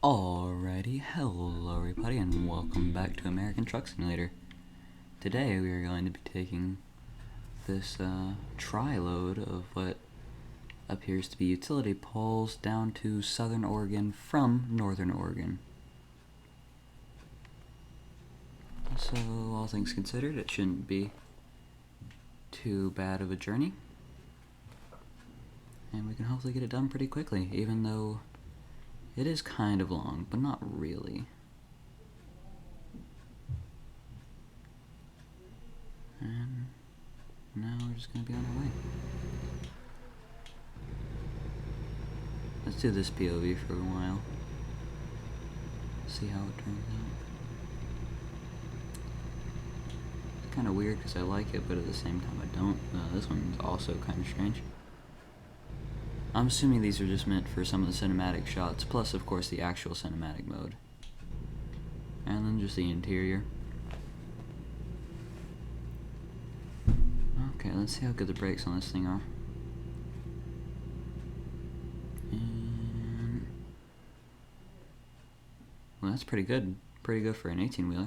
Alrighty, hello everybody and welcome back to American Truck Simulator. Today we are going to be taking this tri-load of what appears to be utility poles down to Southern Oregon from Northern Oregon. So all things considered, it shouldn't be too bad of a journey. And we can hopefully get it done pretty quickly, even though it is kind of long, but not really. And now we're just going to be on our way. Let's do this POV for a while. See how it turns out. It's kind of weird because I like it, but at the same time I don't. This one's also kind of strange. I'm assuming these are just meant for some of the cinematic shots, plus of course the actual cinematic mode. And then just the interior. Okay, let's see how good the brakes on this thing are. And well, that's pretty good. Pretty good for an 18-wheeler.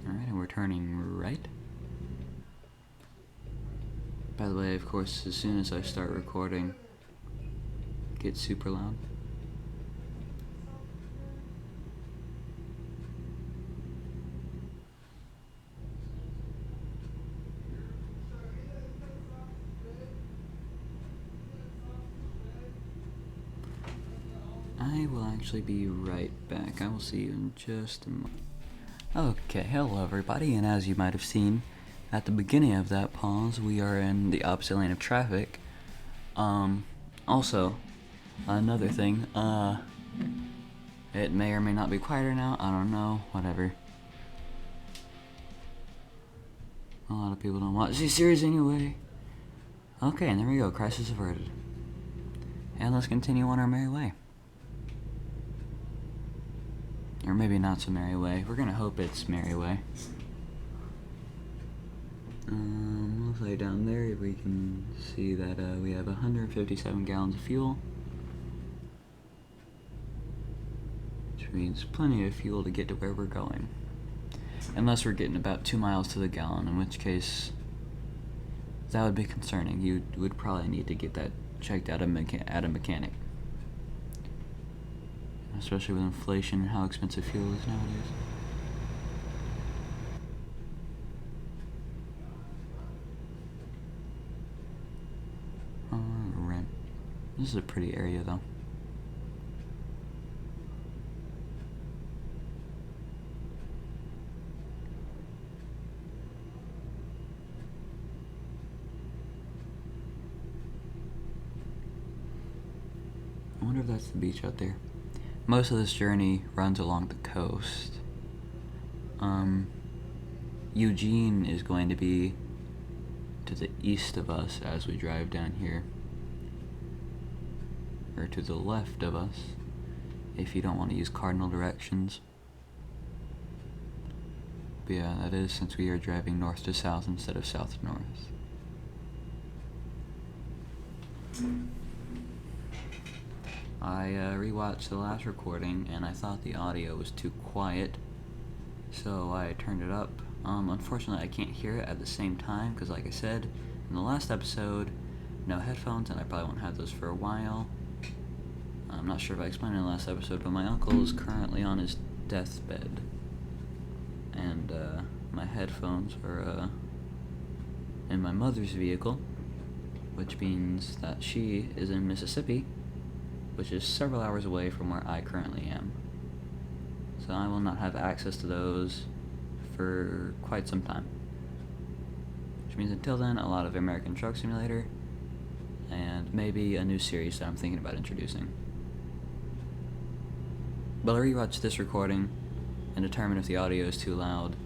Alright, and we're turning right. By the way, of course, as soon as I start recording, it gets super loud. I will actually be right back. I will see you in just a moment. Okay, hello everybody, and as you might have seen at the beginning of that pause, we are in the opposite lane of traffic. Also, another thing, it may or may not be quieter now, I don't know, whatever. A lot of people don't watch these series anyway. Okay, and there we go, crisis averted. And let's continue on our merry way. Or maybe not so merry way. We're gonna hope it's merry way. Looks like down there we can see that we have 157 gallons of fuel. Which means plenty of fuel to get to where we're going. Unless we're getting about 2 miles to the gallon, in which case that would be concerning. You would probably need to get that checked out at a mechanic. Especially with inflation and how expensive fuel is nowadays. Alright. This is a pretty area though. I wonder if that's the beach out there. Most of this journey runs along the coast. Eugene is going to be to the east of us as we drive down here. Or to the left of us, if you don't want to use cardinal directions. But yeah, that is since we are driving north to south instead of south to north. I rewatched the last recording and I thought the audio was too quiet, so I turned it up. Unfortunately I can't hear it at the same time because, like I said in the last episode, no headphones, and I probably won't have those for a while. I'm not sure if I explained in the last episode, but my uncle is currently on his deathbed, and my headphones are in my mother's vehicle, which means that she is in Mississippi, which is several hours away from where I currently am. So I will not have access to those for quite some time. Which means until then, a lot of American Truck Simulator, and maybe a new series that I'm thinking about introducing. But I'll rewatch this recording and determine if the audio is too loud,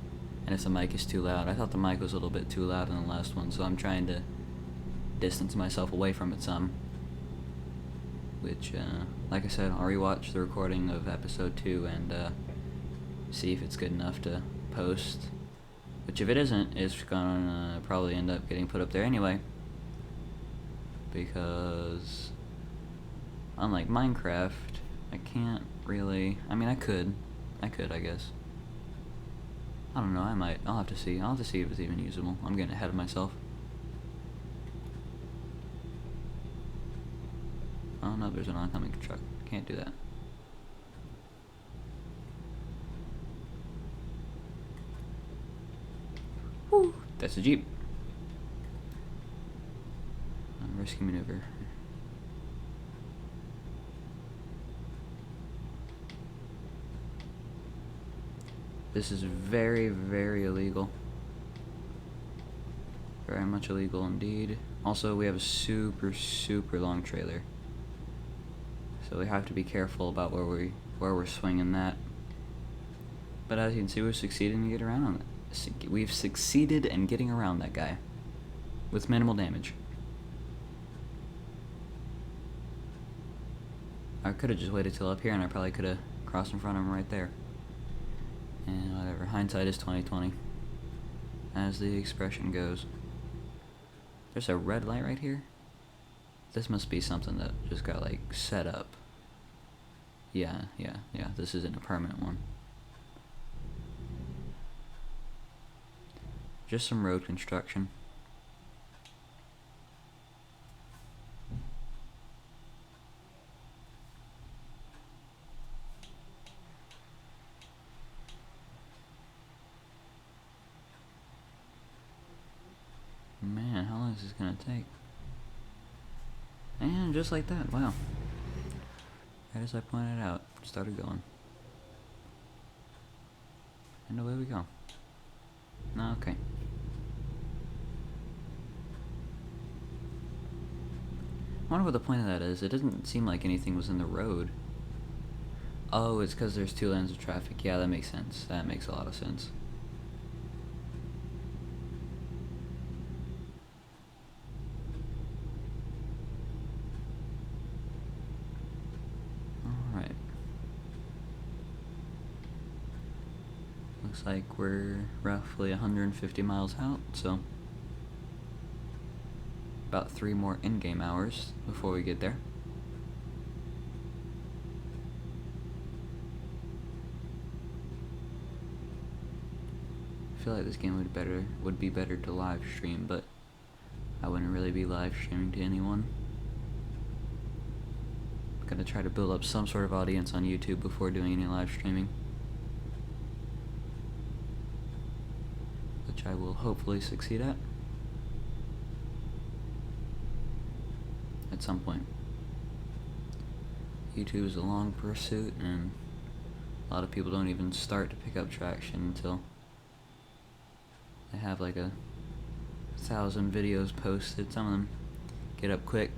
and if the mic is too loud. I thought the mic was a little bit too loud in the last one, so I'm trying to distance myself away from it some. Which, like I said, I'll rewatch the recording of episode 2 and see if it's good enough to post. Which, if it isn't, it's gonna probably end up getting put up there anyway. Because, unlike Minecraft, I can't really... I mean, I could, I guess. I don't know, I might. I'll have to see. I'll have to see if it's even usable. I'm getting ahead of myself. Oh no, there's an oncoming truck. Can't do that. Woo! That's a Jeep. Risky maneuver. This is very, very illegal. Very much illegal indeed. Also, we have a super, super long trailer, so we have to be careful about where we're swinging that. But as you can see, we've succeeded in getting around on it. We've succeeded in getting around that guy with minimal damage. I could have just waited till up here, and I probably could have crossed in front of him right there. And whatever, hindsight is 20/20, as the expression goes. There's a red light right here. This must be something that just got like set up. Yeah. This isn't a permanent one. Just some road construction. Man, how long is this gonna take? And just like that, wow. Right as I pointed out, started going. And away we go. Okay. I wonder what the point of that is. It doesn't seem like anything was in the road. Oh, it's because there's 2 lanes of traffic. Yeah, that makes sense. That makes a lot of sense. Alright. Looks like we're roughly 150 miles out, so about 3 more in-game hours before we get there. I feel like this game would be better to live stream, but I wouldn't really be live streaming to anyone. I'm gonna try to build up some sort of audience on YouTube before doing any live streaming, which I will hopefully succeed at some point. YouTube is a long pursuit, and a lot of people don't even start to pick up traction until they have like 1,000 videos posted. Some of them get up quick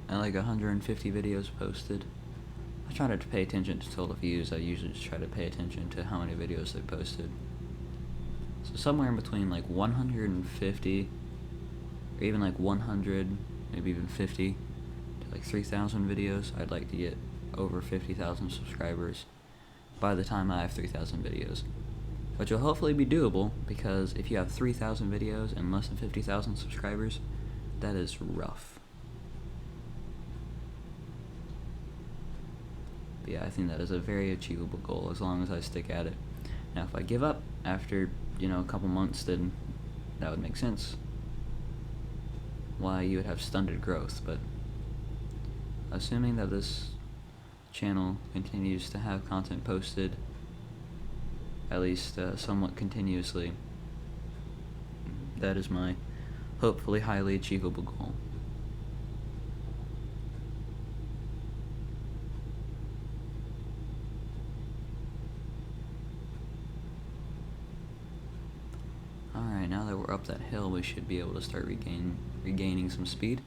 at like 150 videos posted. I try not to pay attention to total views. I usually just try to pay attention to how many videos they posted. So somewhere in between like 150 or even like 100, maybe even 50 to like 3,000 videos. I'd like to get over 50,000 subscribers by the time I have 3,000 videos, which will hopefully be doable, because if you have 3,000 videos and less than 50,000 subscribers, that is rough. But yeah, I think that is a very achievable goal as long as I stick at it. Now, if I give up after, a couple months, then that would make sense why you would have stunted growth. But assuming that this channel continues to have content posted at least somewhat continuously, that is my hopefully highly achievable goal. Alright, now that we're up that hill, we should be able to start regaining some speed.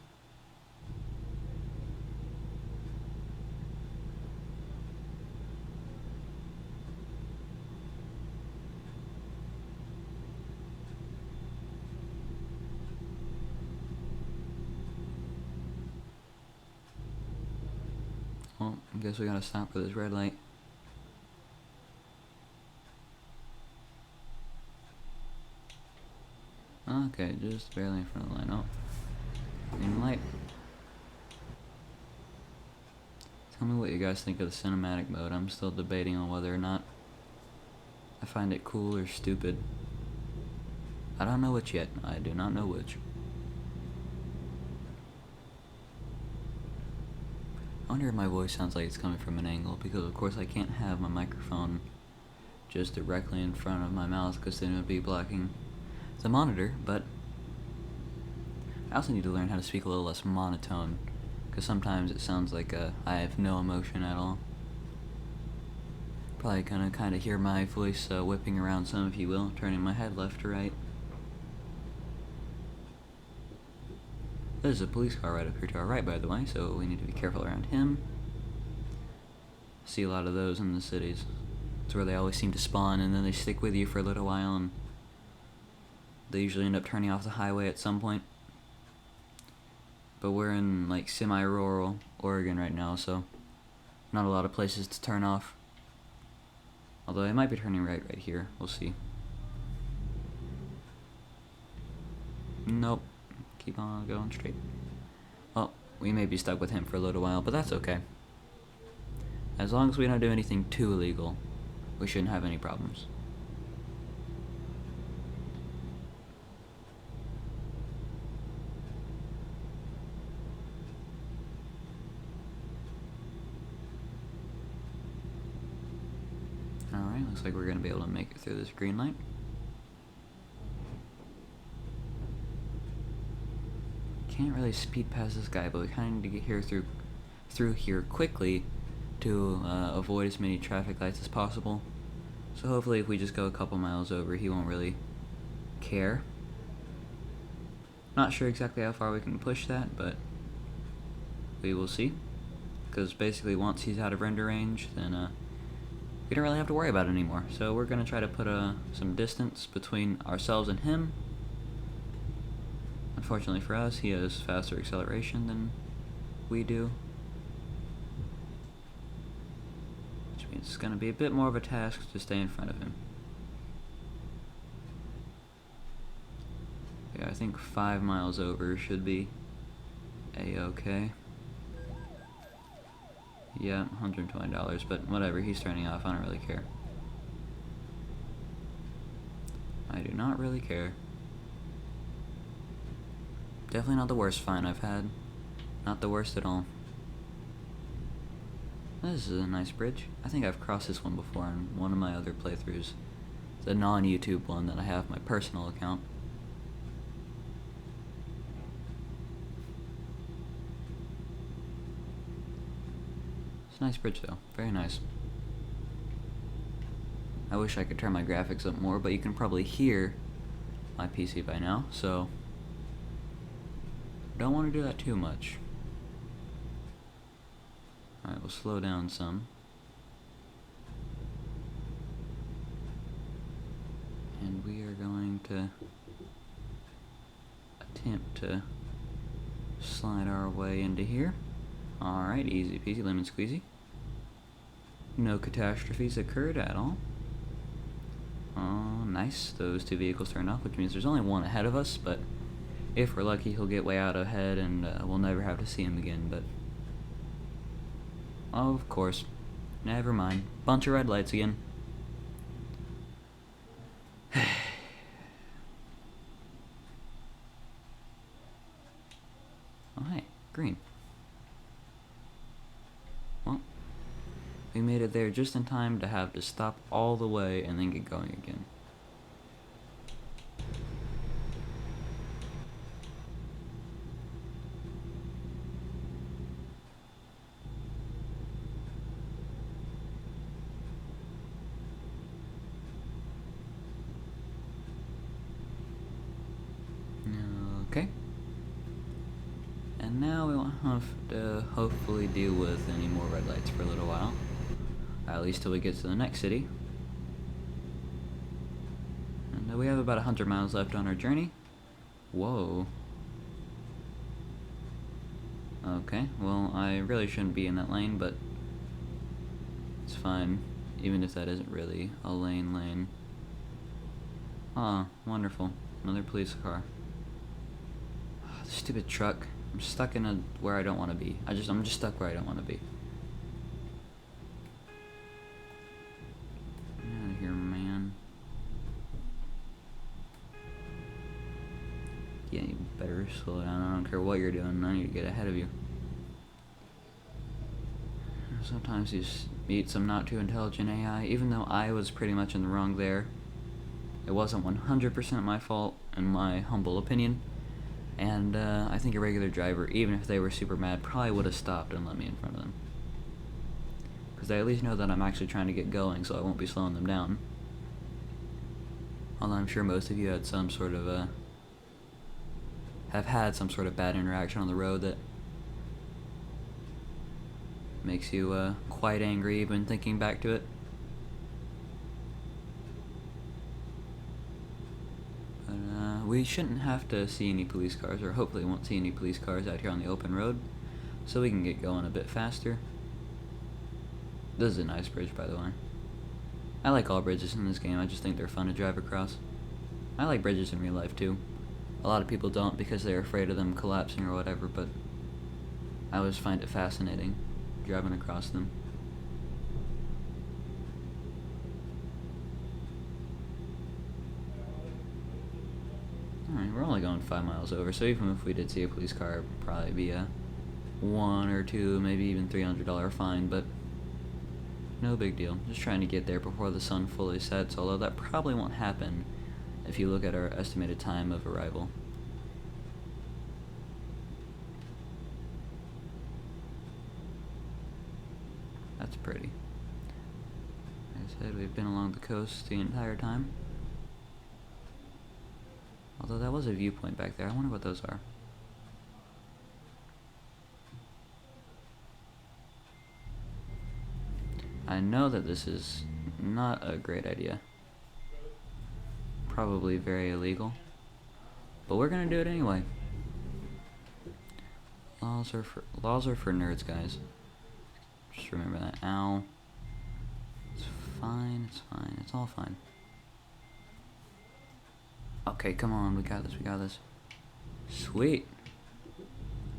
Well, I guess we gotta stop for this red light. Okay, just barely in front of the line. Oh, green light. Tell me what you guys think of the cinematic mode. I'm still debating on whether or not I find it cool or stupid. I don't know which yet. I do not know which. I wonder if my voice sounds like it's coming from an angle, because of course I can't have my microphone just directly in front of my mouth, because then it would be blocking the monitor. But I also need to learn how to speak a little less monotone, because sometimes it sounds like I have no emotion at all. Probably gonna kind of hear my voice whipping around some, if you will, turning my head left to right. There's a police car right up here to our right, by the way, so we need to be careful around him. See a lot of those in the cities. It's where they always seem to spawn, and then they stick with you for a little while, and they usually end up turning off the highway at some point. But we're in like semi-rural Oregon right now, so not a lot of places to turn off. Although I might be turning right here. We'll see. Nope. Keep on going straight. Well, we may be stuck with him for a little while, but that's okay. As long as we don't do anything too illegal, we shouldn't have any problems. Alright, looks like we're going to be able to make it through this green light. Can't really speed past this guy, but we kind of need to get here through here quickly to avoid as many traffic lights as possible. So hopefully if we just go a couple miles over, he won't really care. Not sure exactly how far we can push that, but we will see. Because basically once he's out of render range, then we don't really have to worry about it anymore. So we're going to try to put some distance between ourselves and him. Unfortunately for us, he has faster acceleration than we do. Which means it's going to be a bit more of a task to stay in front of him. Yeah, I think 5 miles over should be a-okay. Yeah, $120, but whatever, he's turning off, I don't really care. I do not really care. Definitely not the worst fine I've had. Not the worst at all. This is a nice bridge. I think I've crossed this one before in one of my other playthroughs. It's a non-YouTube one that I have my personal account. It's a nice bridge though. Very nice. I wish I could turn my graphics up more, but you can probably hear my PC by now, so don't want to do that too much. Alright, we'll slow down some. And we are going to attempt to slide our way into here. Alright, easy peasy lemon squeezy. No catastrophes occurred at all. Oh, nice. Those two vehicles turned off, which means there's only one ahead of us, but if we're lucky, he'll get way out ahead and we'll never have to see him again, but oh, of course. Never mind. Bunch of red lights again. Oh, hey, green. Well, we made it there just in time to have to stop all the way and then get going again. Okay. And now we won't have to hopefully deal with any more red lights for a little while. At least till we get to the next city. And we have about 100 miles left on our journey. Whoa. Okay, well, I really shouldn't be in that lane, but it's fine, even if that isn't really a lane. Ah, wonderful. Another police car. Stupid truck. I'm stuck in where I don't want to be. I'm just stuck where I don't want to be. Never slow down. I don't care what you're doing. I need to get ahead of you. Sometimes you just meet some not too intelligent AI, even though I was pretty much in the wrong there. It wasn't 100% my fault, in my humble opinion. And I think a regular driver, even if they were super mad, probably would have stopped and let me in front of them. Because they at least know that I'm actually trying to get going, so I won't be slowing them down. Although I'm sure most of you had some sort of have had some sort of bad interaction on the road that makes you quite angry even thinking back to it. But we shouldn't have to see any police cars, or hopefully won't see any police cars out here on the open road, so we can get going a bit faster. This is a nice bridge, by the way. I like all bridges in this game. I just think they're fun to drive across. I like bridges in real life too. A lot of people don't because they're afraid of them collapsing or whatever, but I always find it fascinating driving across them. Alright, we're only going 5 miles over, so even if we did see a police car, it would probably be a $1 or $2, maybe even $300 fine, but no big deal. Just trying to get there before the sun fully sets, although that probably won't happen if you look at our estimated time of arrival. That's pretty. Like I said, we've been along the coast the entire time. Although that was a viewpoint back there. I wonder what those are. I know that this is not a great idea. Probably very illegal. But we're gonna do it anyway. Laws are for nerds, guys. Just remember that. Ow. It's fine, it's fine, it's all fine. Okay, come on, we got this, we got this. Sweet.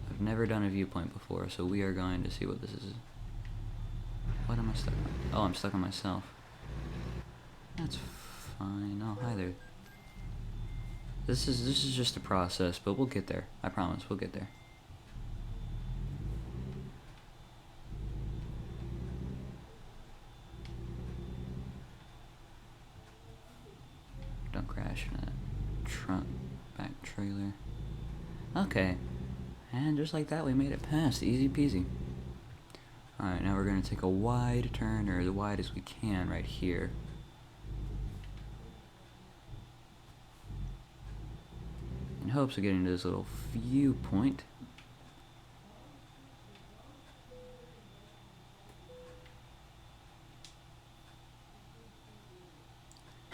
I've never done a viewpoint before, so we are going to see what this is. What am I stuck on? Oh, I'm stuck on myself. That's fine. Oh, hi there. This is just a process, but we'll get there. I promise, we'll get there. Don't crash in that trunk back trailer. Okay. And just like that, we made it past. Easy peasy. Alright, now we're going to take a wide turn, or as wide as we can, right here. In hopes of getting to this little viewpoint.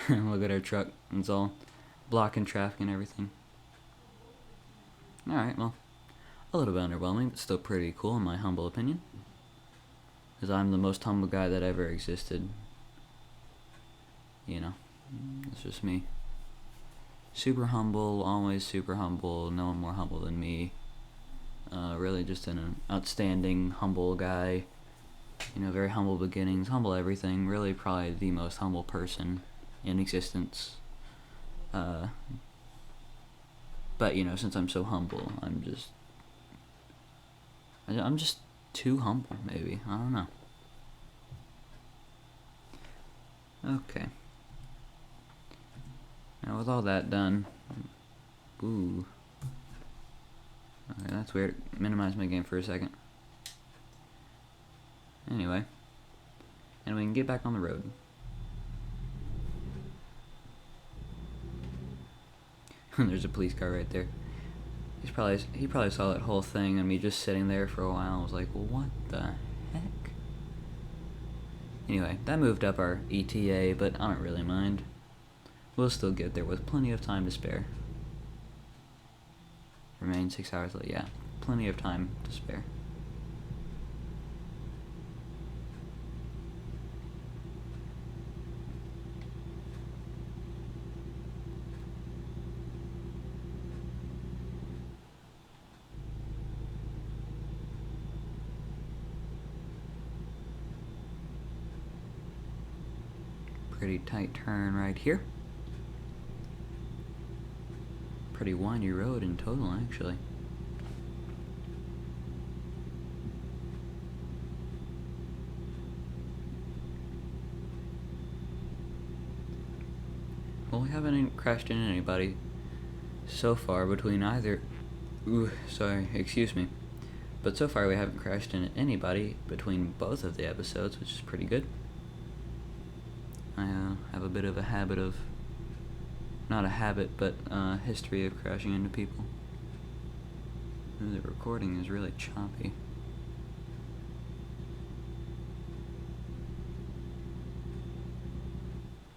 Look at our truck. It's all blocking traffic and everything. Alright, well, a little bit underwhelming, but still pretty cool in my humble opinion. Because I'm the most humble guy that ever existed. You know, it's just me. Super humble, always super humble, no one more humble than me. Really just an outstanding, humble guy. You know, very humble beginnings, humble everything. Really probably the most humble person in existence. But, you know, since I'm so humble, I'm just too humble, maybe. I don't know. Okay. Now with all that done, ooh. Okay, that's weird. Minimize my game for a second. Anyway. And we can get back on the road. There's a police car right there. He probably saw that whole thing and me just sitting there for a while and was like, well, what the heck? Anyway, that moved up our ETA, but I don't really mind. We'll still get there with plenty of time to spare. Remain 6 hours late, yeah. Plenty of time to spare. Pretty tight turn right here. pretty windy road in total, actually. Well, we haven't crashed into anybody so far between either... excuse me. But so far we haven't crashed into anybody between both of the episodes, which is pretty good. I have a bit of a habit of... Not a habit, but history of crashing into people. The recording is really choppy.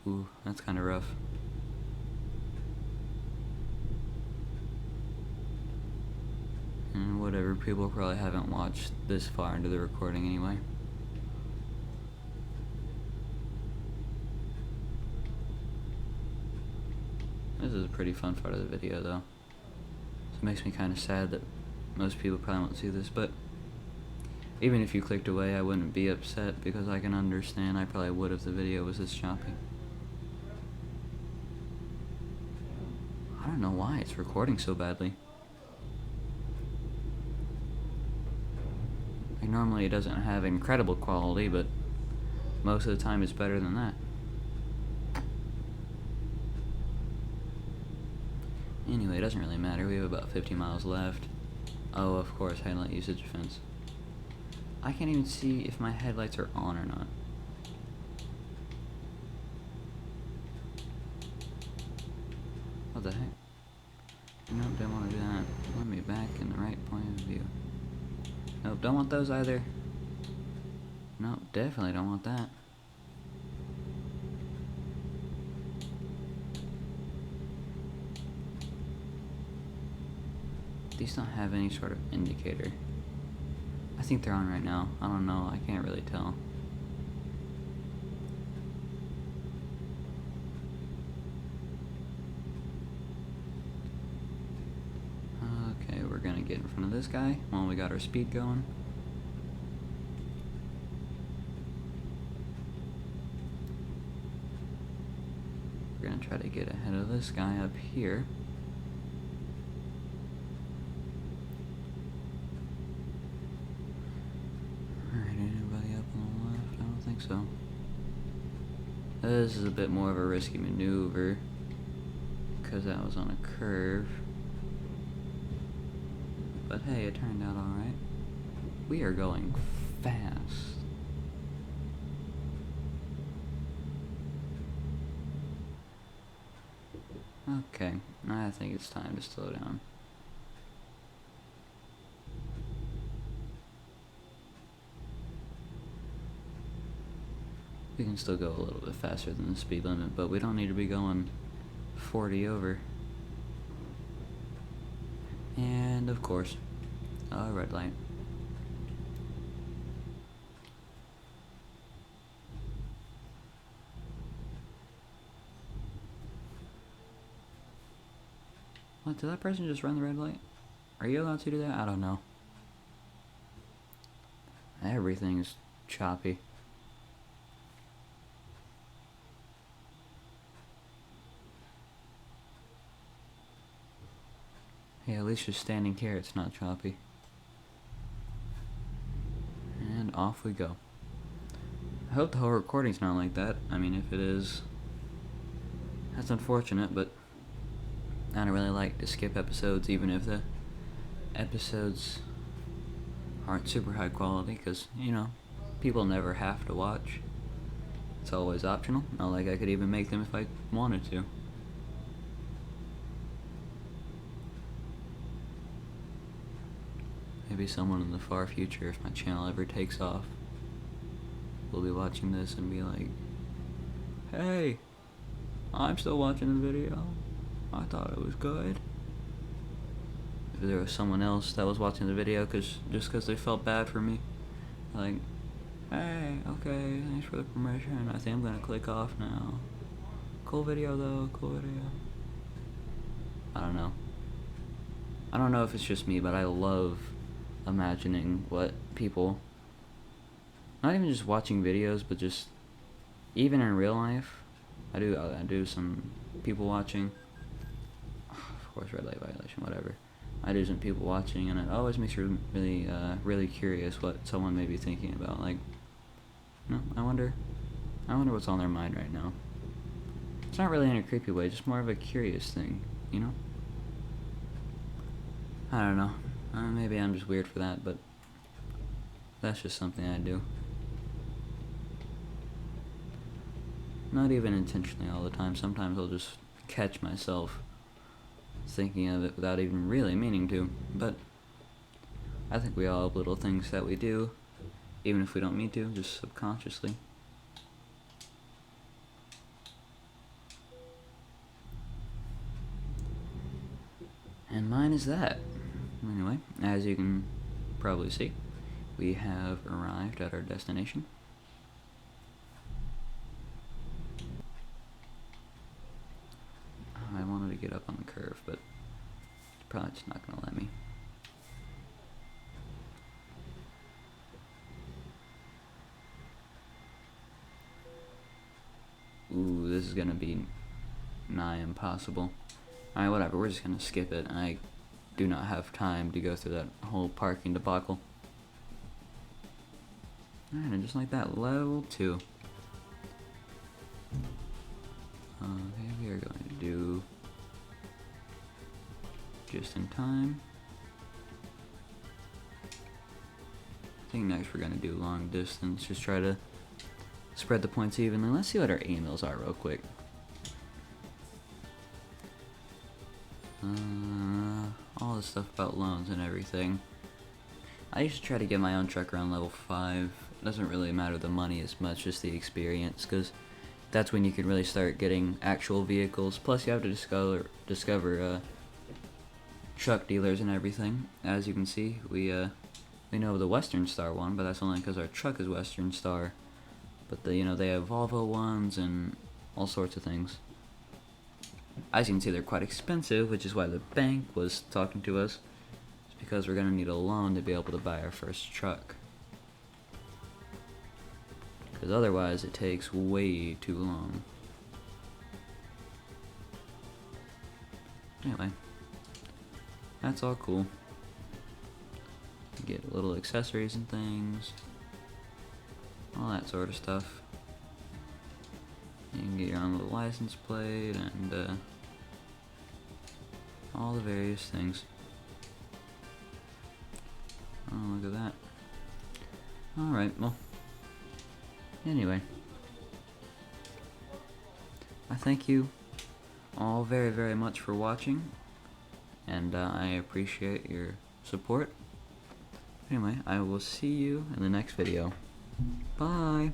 Ooh, that's kind of rough. And whatever, people probably haven't watched this far into the recording anyway. This is a pretty fun part of the video, though. So it makes me kind of sad that most people probably won't see this, but even if you clicked away, I wouldn't be upset because I can understand I probably would if the video was this choppy. I don't know why it's recording so badly. Like, normally it doesn't have incredible quality, but most of the time it's better than that. Anyway, it doesn't really matter. We have about 50 miles left. Oh, of course, headlight usage offense. I can't even see if my headlights are on or not. What the heck? Nope, don't want to do that. Let me back in the right point of view. Nope, don't want those either. Nope, definitely don't want that. These don't have any sort of indicator. I think they're on right now. I don't know, I can't really tell. Okay, we're gonna get in front of this guy while we got our speed going. We're gonna try to get ahead of this guy up here. So this is a bit more of a risky maneuver because that was on a curve, but hey, it turned out alright. We are going fast. Okay, I think it's time to slow down. We can still go a little bit faster than the speed limit, but we don't need to be going 40 over. And of course, a red light. What, did that person just run the red light? Are you allowed to do that? I don't know. Everything's choppy. Hey, at least you're standing here, it's not choppy. And off we go. I hope the whole recording's not like that. I mean, if it is, that's unfortunate, but I don't really like to skip episodes even if the episodes aren't super high quality, because, you know, people never have to watch. It's always optional. Not like I could even make them if I wanted to. Maybe someone in the far future, if my channel ever takes off, will be watching this and be like, hey, I'm still watching the video. I thought it was good. If there was someone else that was watching the video just because they felt bad for me, like, hey, okay, thanks for the permission, I think I'm gonna click off now. Cool video though, cool video. I don't know. I don't know if it's just me, but I love imagining what people, not even just watching videos, but just even in real life, I do some people watching. Of course, red light violation, whatever. I do some people watching, and it always makes you really, really curious what someone may be thinking about. Like, I wonder what's on their mind right now. It's not really in a creepy way, just more of a curious thing, you know? I don't know. Maybe I'm just weird for that, but that's just something I do. Not even intentionally all the time. Sometimes I'll just catch myself thinking of it without even really meaning to. But I think we all have little things that we do, even if we don't mean to, just subconsciously. And mine is that. Anyway, as you can probably see, we have arrived at our destination. I wanted to get up on the curve, but it's probably just not going to let me. Ooh, this is going to be nigh impossible. Alright, whatever, we're just going to skip it. I do not have time to go through that whole parking debacle. Alright, and just like that, level 2. Okay, we are going to do just in time. I think next we're going to do long distance, just try to spread the points evenly. Let's see what our emails are real quick. All this stuff about loans and everything. I used to try to get my own truck around level 5. It doesn't really matter the money as much as the experience, because that's when you can really start getting actual vehicles. Plus you have to discover truck dealers and everything. As you can see, we know the Western Star one, but that's only because our truck is Western Star. But they have Volvo ones and all sorts of things. As you can see, they're quite expensive, which is why the bank was talking to us. It's because we're going to need a loan to be able to buy our first truck. Because otherwise it takes way too long. Anyway, that's all cool. Get little accessories and things. All that sort of stuff. You can get your own little license plate and all the various things. Oh, look at that. Alright, well, anyway. I thank you all very, very much for watching, and I appreciate your support. Anyway, I will see you in the next video. Bye!